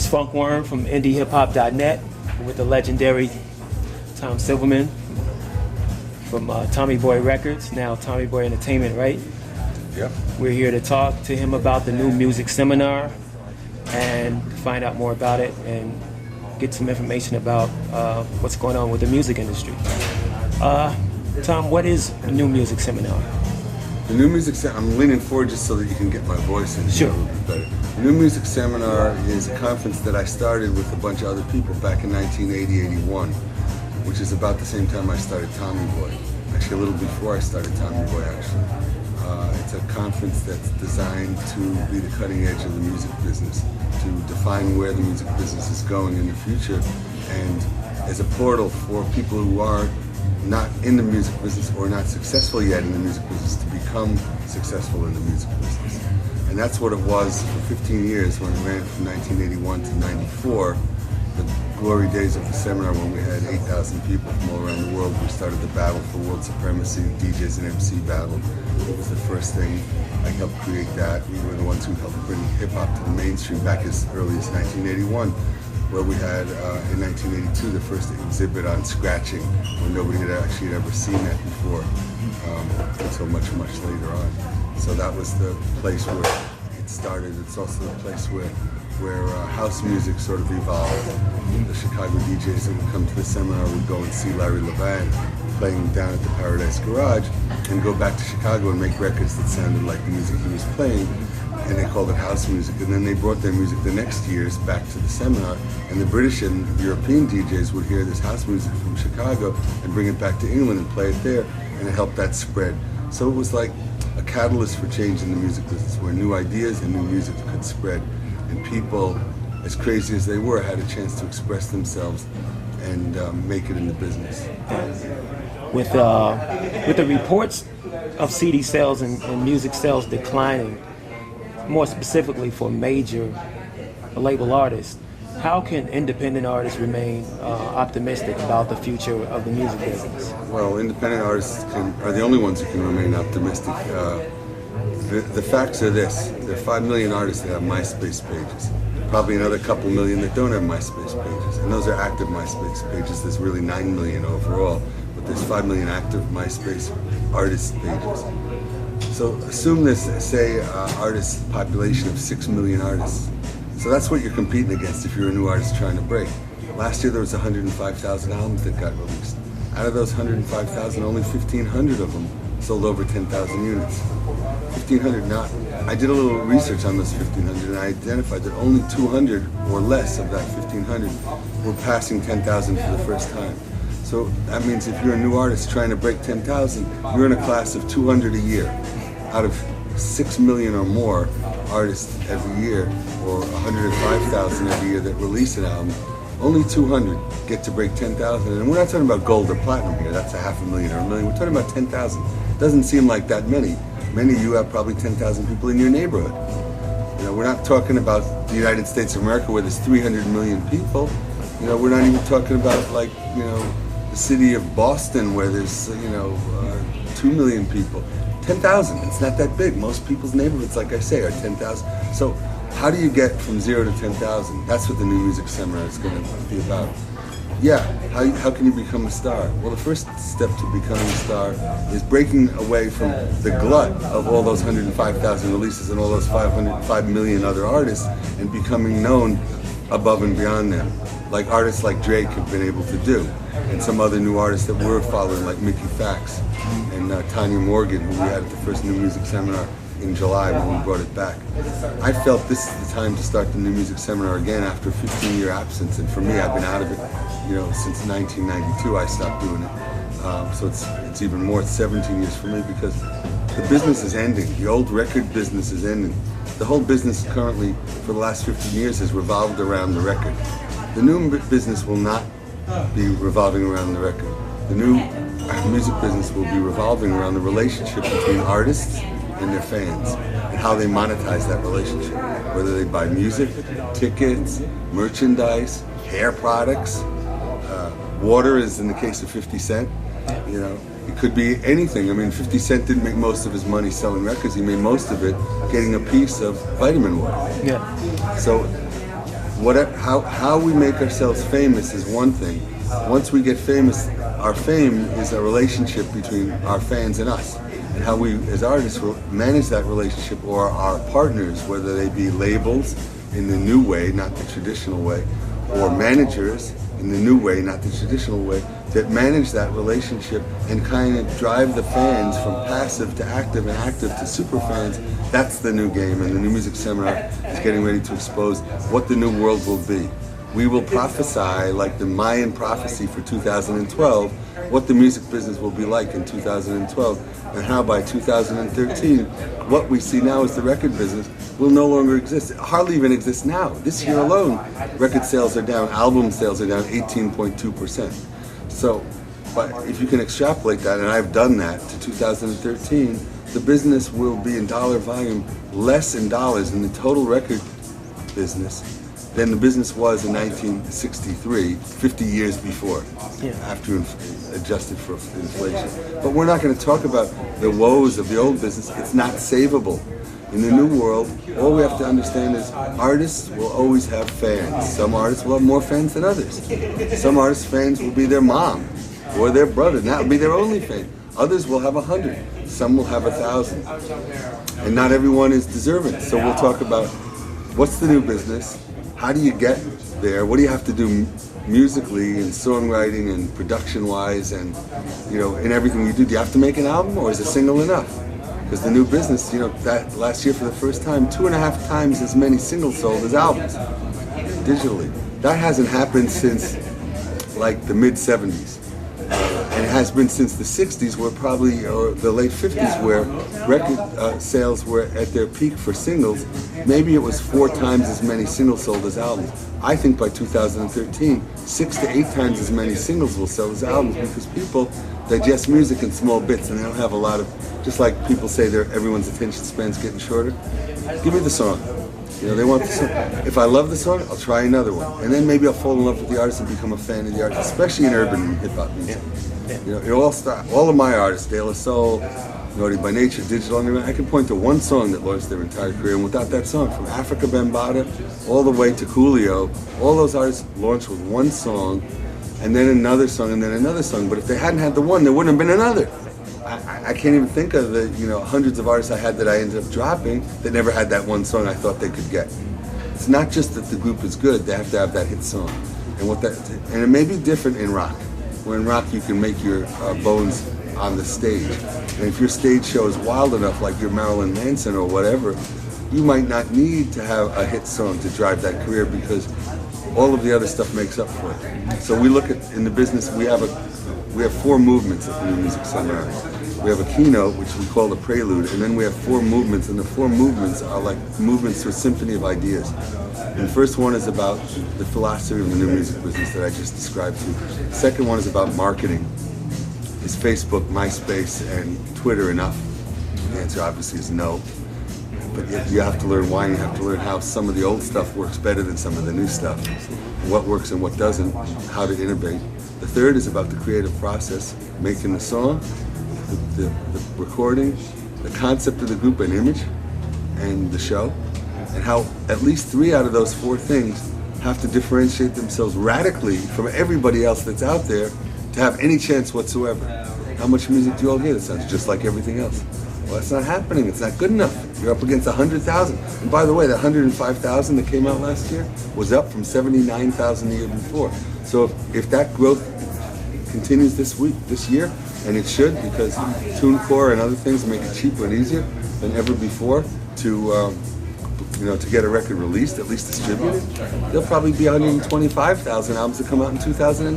Funkworm from indiehiphop.net with the legendary Tom Silverman from Tommy Boy Records, now Tommy Boy Entertainment, right? Yep. We're here to talk to him about the new music seminar and find out more about it and get some information about what's going on with the music industry. Tom, what is the new music seminar? The New Music Seminar, I'm leaning forward just so that you can get my voice in Sure. a little bit better. The New Music Seminar is a conference that I started with a bunch of other people back in 1980-81, which is about the same time I started Tommy Boy. Actually, a little before I started Tommy Boy, actually. It's a conference that's designed to be the cutting edge of the music business, to define where the music business is going in the future, and as a portal for people who are not in the music business or not successful yet in the music business to become successful in the music business. And that's what it was for 15 years when it ran from 1981 to 94, the glory days of the seminar when we had 8,000 people from all around the world. We started the battle for world supremacy, DJs and MC battle. It was the first thing. I helped create that. We were the ones who helped bring hip-hop to the mainstream back as early as 1981. Where we had, in 1982, the first exhibit on scratching, when nobody had actually ever seen that before, until much, much later on. So that was the place where it started. It's also the place where house music sort of evolved. The Chicago DJs that would come to the seminar would go and see Larry Levan playing down at the Paradise Garage and go back to Chicago and make records that sounded like the music he was playing. And they called it house music, and then they brought their music the next years back to the seminar, and the British and European DJs would hear this house music from Chicago and bring it back to England and play it there, and it helped that spread. So it was like a catalyst for change in the music business, where new ideas and new music could spread, and people, as crazy as they were, had a chance to express themselves and make it in the business. With the reports of CD sales and music sales declining, more specifically for major label artists, how can independent artists remain optimistic about the future of the music business? Well, independent artists are the only ones who can remain optimistic. The facts are this: there are 5 million artists that have MySpace pages, probably another couple million that don't have MySpace pages, and those are active MySpace pages. There's really 9 million overall, but there's 5 million active MySpace artist pages. So assume there's, say, artist population of 6 million artists. So that's what you're competing against if you're a new artist trying to break. Last year there was 105,000 albums that got released. Out of those 105,000, only 1,500 of them sold over 10,000 units. 1,500. Now, I did a little research on those 1,500, and I identified that only 200 or less of that 1,500 were passing 10,000 for the first time. So that means if you're a new artist trying to break 10,000, you're in a class of 200 a year. Out of 6 million or more artists every year, or 105,000 every year that release an album, only 200 get to break 10,000. And we're not talking about gold or platinum here, that's a 500,000 or a million. We're talking about 10,000. Doesn't seem like that many. Many of you have probably 10,000 people in your neighborhood. You know, we're not talking about the United States of America where there's 300 million people. You know, we're not even talking about, like, you know, the city of Boston where there's, 2 million people. 10,000, it's not that big. Most people's neighborhoods, like I say, are 10,000. So how do you get from 0 to 10,000? That's what the New Music Seminar is going to be about. Yeah, how can you become a star? Well, the first step to becoming a star is breaking away from the glut of all those 105,000 releases and all those 5 million other artists and becoming known above and beyond them, like artists like Drake have been able to do, and some other new artists that we're following, like Mickey Fax and Tanya Morgan, who we had at the first New Music Seminar in July when we brought it back. I felt this is the time to start the New Music Seminar again after a 15-year absence, and for me, I've been out of it, since 1992. I stopped doing it, so it's even more. It's 17 years for me because the business is ending. The old record business is ending. The whole business currently, for the last 15 years, has revolved around the record. The new business will not be revolving around the record. The new music business will be revolving around the relationship between artists and their fans and how they monetize that relationship. Whether they buy music, tickets, merchandise, hair products, water, as in the case of 50 Cent. It could be anything. I mean, 50 Cent didn't make most of his money selling records. He made most of it getting a piece of vitamin water. Yeah. So how we make ourselves famous is one thing. Once we get famous, our fame is a relationship between our fans and us. And how we, as artists, will manage that relationship, or our partners, whether they be labels in the new way, not the traditional way, or managers in the new way, not the traditional way, that manage that relationship and kind of drive the fans from passive to active and active to super fans. That's the new game, and the New Music Seminar is getting ready to expose what the new world will be. We will prophesy, like the Mayan prophecy for 2012, what the music business will be like in 2012, and how by 2013, what we see now as the record business will no longer exist. It hardly even exists now. This year alone, record sales are down, album sales are down 18.2%. So, but if you can extrapolate that, and I've done that, to 2013, the business will be in dollar volume less in dollars in the total record business than the business was in 1963, 50 years before, after adjusted for inflation. But we're not going to talk about the woes of the old business. It's not savable. In the new world, all we have to understand is artists will always have fans. Some artists will have more fans than others. Some artists' fans will be their mom or their brother, and that will be their only fan. Others will have 100. Some will have 1,000. And not everyone is deserving. So we'll talk about what's the new business, how do you get there, what do you have to do musically and songwriting and production-wise, and in everything you do. Do you have to make an album, or is a single enough? Because the new business, that last year for the first time, 2.5 times as many singles sold as albums, digitally. That hasn't happened since like the mid-70s. And it has been since the 60s, or the late 50s, where record sales were at their peak for singles. Maybe it was 4 times as many singles sold as albums. I think by 2013, 6 to 8 times as many singles will sell as albums, because people digest music in small bits, and they don't have a lot of, just like people say everyone's attention span's getting shorter. Give me the song. They want the song. If I love the song, I'll try another one. And then maybe I'll fall in love with the artist and become a fan of the artist, especially in urban and hip-hop music. It all starts, all of my artists, De La Soul, Naughty by Nature, Digital Underground, I can point to one song that launched their entire career, and without that song, from Africa Bambaataa all the way to Coolio, all those artists launched with one song, and then another song, and then another song. But if they hadn't had the one, there wouldn't have been another. I can't even think of the hundreds of artists I had that I ended up dropping that never had that one song I thought they could get. It's not just that the group is good; they have to have that hit song, and it may be different in rock. Where in rock you can make your bones on the stage, and if your stage show is wild enough, like your Marilyn Manson or whatever, you might not need to have a hit song to drive that career, because all of the other stuff makes up for it. So we look at, in the business, we have 4 movements at the New Music Seminar. We have a keynote, which we call the prelude, and then we have 4 movements, and the 4 movements are like movements to a symphony of ideas. And the first one is about the philosophy of the new music business that I just described to you. The second one is about marketing. Is Facebook, MySpace, and Twitter enough? The answer obviously is no. But you have to learn why, and you have to learn how some of the old stuff works better than some of the new stuff, what works and what doesn't, how to innovate. The third is about the creative process, making the song, the recording, the concept of the group and image, and the show, and how at least 3 out of those 4 things have to differentiate themselves radically from everybody else that's out there to have any chance whatsoever. How much music do you all hear that sounds just like everything else? Well, that's not happening. It's not good enough. You're up against 100,000. And by the way, the 105,000 that came out last year was up from 79,000 the year before. So if that growth continues this year, and it should, because TuneCore and other things make it cheaper and easier than ever before to get a record released, at least distributed, there'll probably be 125,000 albums that come out in 2009.